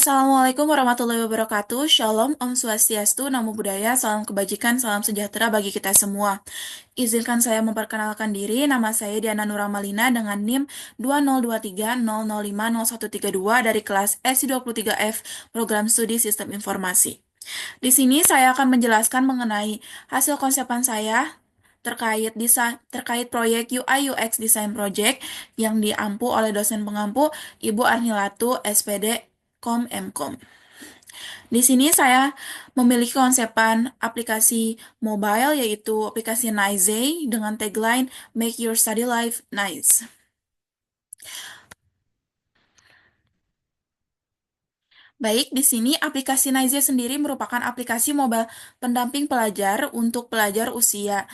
Assalamualaikum warahmatullahi wabarakatuh. Shalom, Om Swastiastu, Namo Buddhaya, salam kebajikan, salam sejahtera bagi kita semua. Izinkan saya memperkenalkan diri, nama saya Diana Nuramalina dengan NIM 202300505132 dari kelas SI23F Program Studi Sistem Informasi. Di sini saya akan menjelaskan mengenai hasil konsepan saya terkait proyek UI UX Design Project yang diampu oleh dosen pengampu Ibu Arnilatu SPD Kom Mkom. Di sini saya memiliki konsepan aplikasi mobile yaitu aplikasi Nice dengan tagline Make Your Study Life Nice. Baik, di sini aplikasi Nice sendiri merupakan aplikasi mobile pendamping pelajar untuk pelajar usia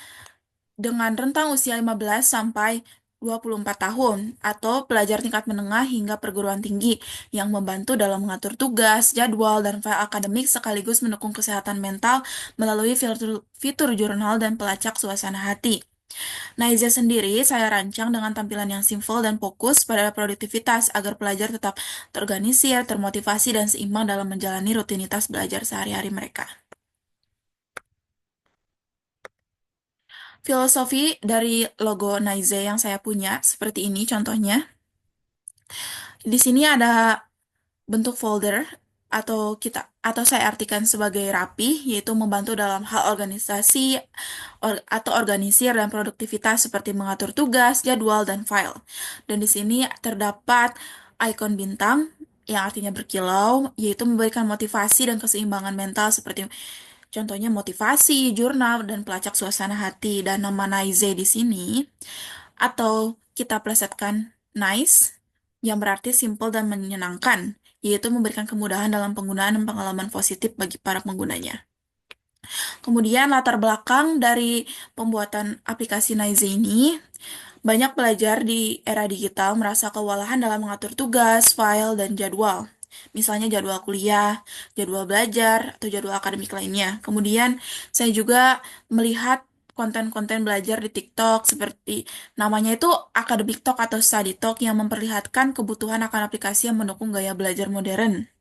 dengan rentang usia 15 sampai 24 tahun atau pelajar tingkat menengah hingga perguruan tinggi yang membantu dalam mengatur tugas, jadwal, dan file akademik sekaligus mendukung kesehatan mental melalui fitur jurnal dan pelacak suasana hati. Naiza sendiri saya rancang dengan tampilan yang simple dan fokus pada produktivitas agar pelajar tetap terorganisir, termotivasi, dan seimbang dalam menjalani rutinitas belajar sehari-hari mereka. Filosofi dari logo Naize yang saya punya seperti ini contohnya. Di sini ada bentuk folder atau saya artikan sebagai rapi, yaitu membantu dalam hal organisasi atau organisir dan produktivitas seperti mengatur tugas, jadwal, dan file. Dan di sini terdapat ikon bintang yang artinya berkilau, yaitu memberikan motivasi dan keseimbangan mental seperti contohnya motivasi, jurnal, dan pelacak suasana hati. Dan nama Naize di sini atau kita plesetkan nice yang berarti simple dan menyenangkan, yaitu memberikan kemudahan dalam penggunaan dan pengalaman positif bagi para penggunanya. Kemudian latar belakang dari pembuatan aplikasi Nice ini, banyak pelajar di era digital merasa kewalahan dalam mengatur tugas, file, dan jadwal. Misalnya jadwal kuliah, jadwal belajar, atau jadwal akademik lainnya. Kemudian saya juga melihat konten-konten belajar di TikTok seperti namanya itu Academic Talk atau Study Talk yang memperlihatkan kebutuhan akan aplikasi yang mendukung gaya belajar modern.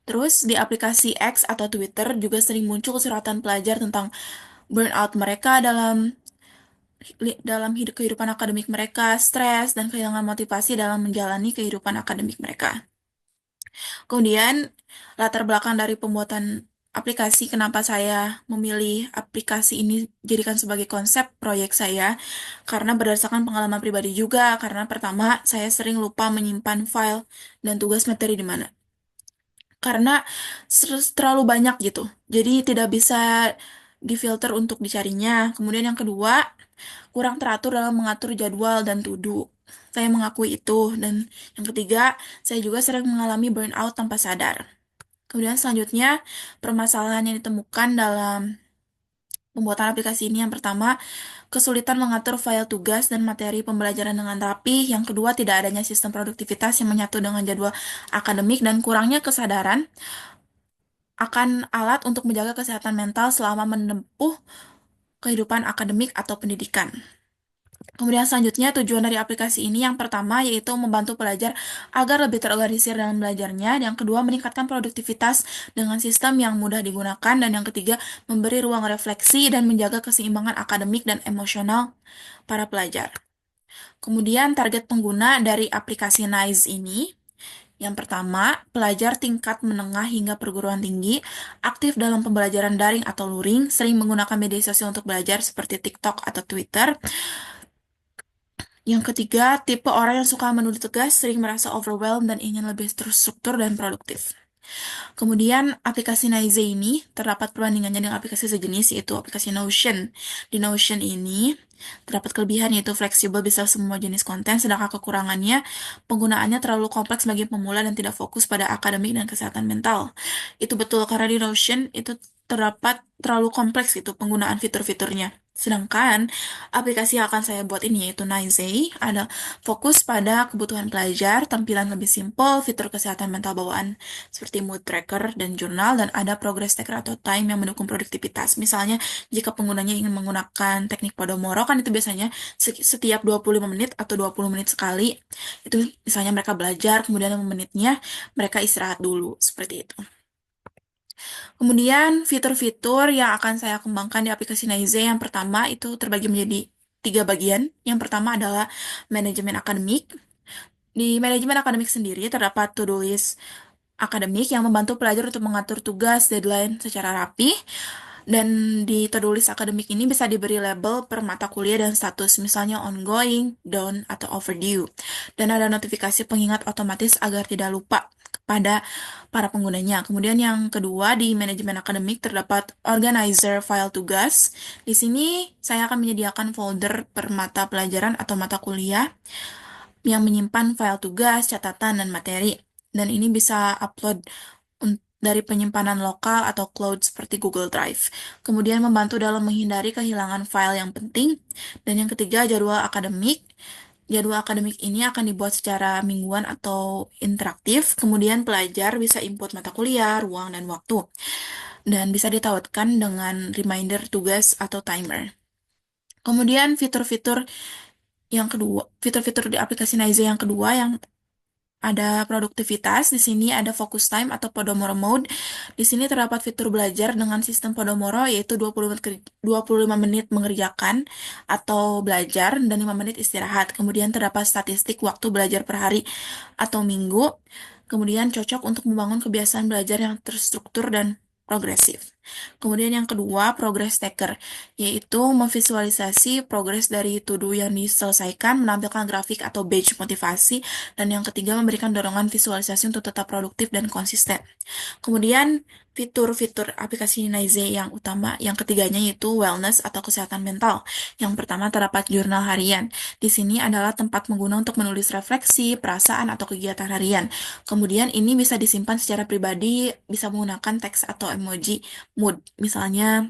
Terus di aplikasi X atau Twitter juga sering muncul suratan pelajar tentang burnout mereka dalam hidup kehidupan akademik mereka, stres, dan kehilangan motivasi dalam menjalani kehidupan akademik mereka. Kemudian, latar belakang dari pembuatan aplikasi, kenapa saya memilih aplikasi ini jadikan sebagai konsep proyek saya, karena berdasarkan pengalaman pribadi juga, karena pertama, saya sering lupa menyimpan file dan tugas materi di mana. Karena terlalu banyak gitu, jadi tidak bisa difilter untuk dicarinya. Kemudian yang kedua, kurang teratur dalam mengatur jadwal dan to-do. Saya mengakui itu. Dan yang ketiga, saya juga sering mengalami burnout tanpa sadar. Kemudian selanjutnya, permasalahan yang ditemukan dalam pembuatan aplikasi ini yang pertama, kesulitan mengatur file tugas dan materi pembelajaran dengan rapi. Yang kedua, tidak adanya sistem produktivitas yang menyatu dengan jadwal akademik dan kurangnya kesadaran akan alat untuk menjaga kesehatan mental selama menempuh kehidupan akademik atau pendidikan. Kemudian selanjutnya tujuan dari aplikasi ini yang pertama yaitu membantu pelajar agar lebih terorganisir dalam belajarnya, yang kedua meningkatkan produktivitas dengan sistem yang mudah digunakan, dan yang ketiga memberi ruang refleksi dan menjaga keseimbangan akademik dan emosional para pelajar. Kemudian target pengguna dari aplikasi Nice ini yang pertama, pelajar tingkat menengah hingga perguruan tinggi, aktif dalam pembelajaran daring atau luring, sering menggunakan media sosial untuk belajar seperti TikTok atau Twitter. Yang ketiga, tipe orang yang suka menulis tugas, sering merasa overwhelmed dan ingin lebih terstruktur dan produktif. Kemudian, aplikasi Naize ini terdapat perbandingannya dengan aplikasi sejenis, yaitu aplikasi Notion. Di Notion ini, terdapat kelebihan yaitu fleksibel bisa semua jenis konten, sedangkan kekurangannya, penggunaannya terlalu kompleks bagi pemula dan tidak fokus pada akademik dan kesehatan mental. Itu betul, karena di Notion itu terdapat terlalu kompleks itu penggunaan fitur-fiturnya. Sedangkan aplikasi yang akan saya buat ini yaitu Nizey ada fokus pada kebutuhan pelajar, tampilan lebih simpel, fitur kesehatan mental bawaan seperti mood tracker dan jurnal, dan ada progress tracker atau time yang mendukung produktivitas. Misalnya jika penggunanya ingin menggunakan teknik Pomodoro kan itu biasanya setiap 25 menit atau 20 menit sekali. Itu misalnya mereka belajar, kemudian 5 menitnya mereka istirahat dulu, seperti itu. Kemudian fitur-fitur yang akan saya kembangkan di aplikasi Naize yang pertama itu terbagi menjadi tiga bagian. Yang pertama adalah manajemen akademik. Di manajemen akademik sendiri terdapat to-do list akademik yang membantu pelajar untuk mengatur tugas, deadline secara rapi. Dan di to-do list akademik ini bisa diberi label per mata kuliah dan status, misalnya ongoing, done, atau overdue. Dan ada notifikasi pengingat otomatis agar tidak lupa kepada para penggunanya. Kemudian yang kedua, di manajemen akademik terdapat organizer file tugas. Di sini saya akan menyediakan folder per mata pelajaran atau mata kuliah yang menyimpan file tugas, catatan, dan materi. Dan ini bisa upload dari penyimpanan lokal atau cloud seperti Google Drive. Kemudian membantu dalam menghindari kehilangan file yang penting. Dan yang ketiga, jadwal akademik. Jadwal akademik ini akan dibuat secara mingguan atau interaktif. Kemudian pelajar bisa input mata kuliah, ruang, dan waktu. Dan bisa ditautkan dengan reminder tugas atau timer. Kemudian fitur-fitur di aplikasi Naize yang kedua yang ada produktivitas, di sini ada focus time atau Pomodoro mode. Di sini terdapat fitur belajar dengan sistem Pomodoro yaitu 25 menit mengerjakan atau belajar dan 5 menit istirahat. Kemudian terdapat statistik waktu belajar per hari atau minggu. Kemudian cocok untuk membangun kebiasaan belajar yang terstruktur dan progresif. Kemudian yang kedua, progress tracker, yaitu memvisualisasi progres dari to-do yang diselesaikan, menampilkan grafik atau badge motivasi, dan yang ketiga, memberikan dorongan visualisasi untuk tetap produktif dan konsisten. Kemudian, fitur-fitur aplikasi Naize yang utama, yang ketiganya yaitu wellness atau kesehatan mental. Yang pertama terdapat jurnal harian. Di sini adalah tempat pengguna untuk menulis refleksi, perasaan, atau kegiatan harian. Kemudian ini bisa disimpan secara pribadi, bisa menggunakan teks atau emoji mood. Misalnya,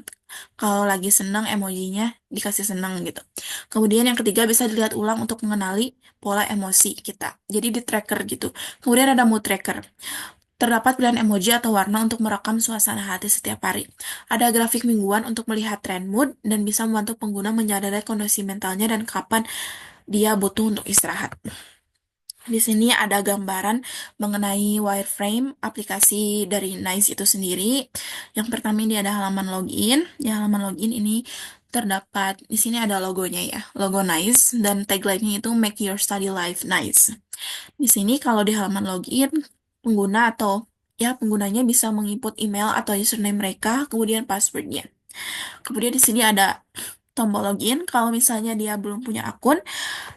kalau lagi senang emojinya dikasih senang gitu. Kemudian yang ketiga bisa dilihat ulang untuk mengenali pola emosi kita. Jadi di tracker gitu. Kemudian ada mood tracker. Terdapat pilihan emoji atau warna untuk merekam suasana hati setiap hari. Ada grafik mingguan untuk melihat tren mood dan bisa membantu pengguna menyadari kondisi mentalnya dan kapan dia butuh untuk istirahat. Di sini ada gambaran mengenai wireframe aplikasi dari Nice itu sendiri. Yang pertama ini ada halaman login. Di halaman login ini terdapat di sini ada logonya ya, logo Nice dan tagline-nya itu Make Your Study Life Nice. Di sini kalau di halaman login, pengguna atau ya penggunanya bisa menginput email atau username mereka, kemudian passwordnya. Kemudian di sini ada tombol login. Kalau misalnya dia belum punya akun,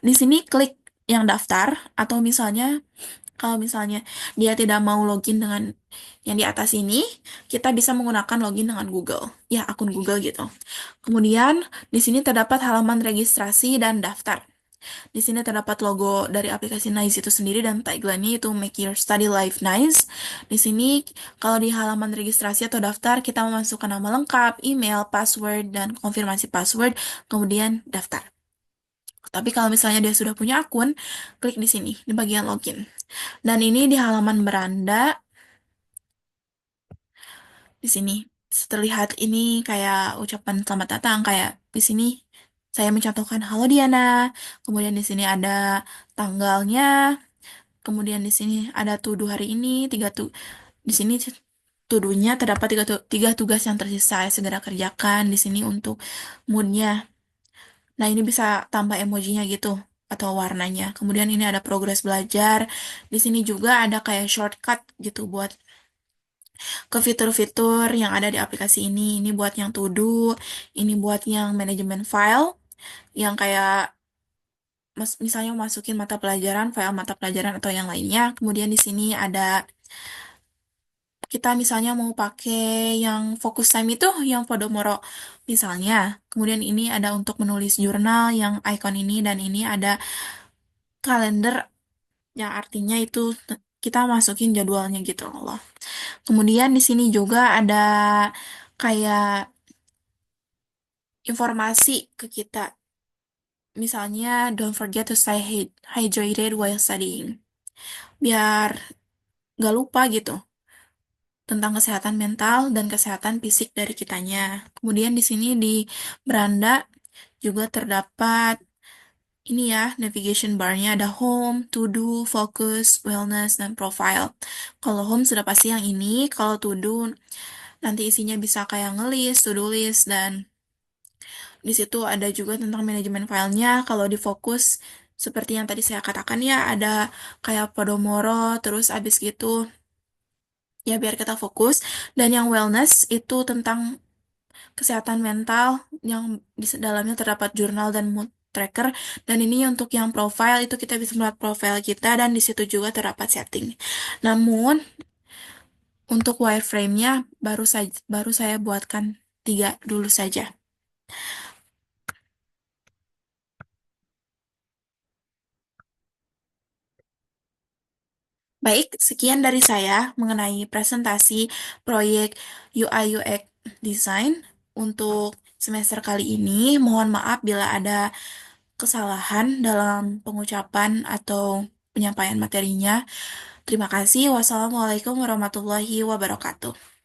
di sini klik yang daftar atau misalnya kalau misalnya dia tidak mau login dengan yang di atas ini, kita bisa menggunakan login dengan Google, ya akun Google gitu. Kemudian di sini terdapat halaman registrasi dan daftar. Di sini terdapat logo dari aplikasi Nice itu sendiri dan tagline-nya itu Make Your Study Life Nice. Di sini kalau di halaman registrasi atau daftar kita memasukkan nama lengkap, email, password, dan konfirmasi password, kemudian daftar. Tapi kalau misalnya dia sudah punya akun, klik di sini, di bagian login. Dan ini di halaman beranda, di sini. Terlihat ini kayak ucapan selamat datang, kayak di sini saya mencontohkan Halo Diana, kemudian di sini ada tanggalnya, kemudian di sini ada tuduh hari ini, di sini tuduhnya terdapat tiga tugas yang tersisa, segera kerjakan di sini untuk moodnya. Nah, ini bisa tambah emojinya gitu atau warnanya. Kemudian ini ada progres belajar. Di sini juga ada kayak shortcut gitu buat ke fitur-fitur yang ada di aplikasi ini. Ini buat yang to do, ini buat yang manajemen file, yang kayak misalnya masukin mata pelajaran, file mata pelajaran atau yang lainnya. Kemudian di sini ada kita misalnya mau pakai yang focus time itu, yang Pomodoro misalnya. Kemudian ini ada untuk menulis jurnal yang icon ini dan ini ada kalender yang artinya itu kita masukin jadwalnya gitu loh. Kemudian di sini juga ada kayak informasi ke kita. Misalnya, don't forget to stay hydrated while studying. Biar nggak lupa gitu tentang kesehatan mental dan kesehatan fisik dari kitanya. Kemudian di sini di beranda juga terdapat ini ya, navigation bar-nya ada home, to do, focus, wellness, dan profile. Kalau home sudah pasti yang ini, kalau to do nanti isinya bisa kayak ngelis, to do list, dan di situ ada juga tentang manajemen filenya. Kalau di fokus, seperti yang tadi saya katakan ya, ada kayak Podomoro, terus abis gitu ya biar kita fokus. Dan yang wellness itu tentang kesehatan mental yang di dalamnya terdapat jurnal dan mood tracker. Dan ini untuk yang profile itu kita bisa melihat profile kita dan di situ juga terdapat setting. Namun untuk wireframe-nya baru saya buatkan tiga dulu saja. Baik, sekian dari saya mengenai presentasi proyek UI UX Design untuk semester kali ini. Mohon maaf bila ada kesalahan dalam pengucapan atau penyampaian materinya. Terima kasih. Wassalamualaikum warahmatullahi wabarakatuh.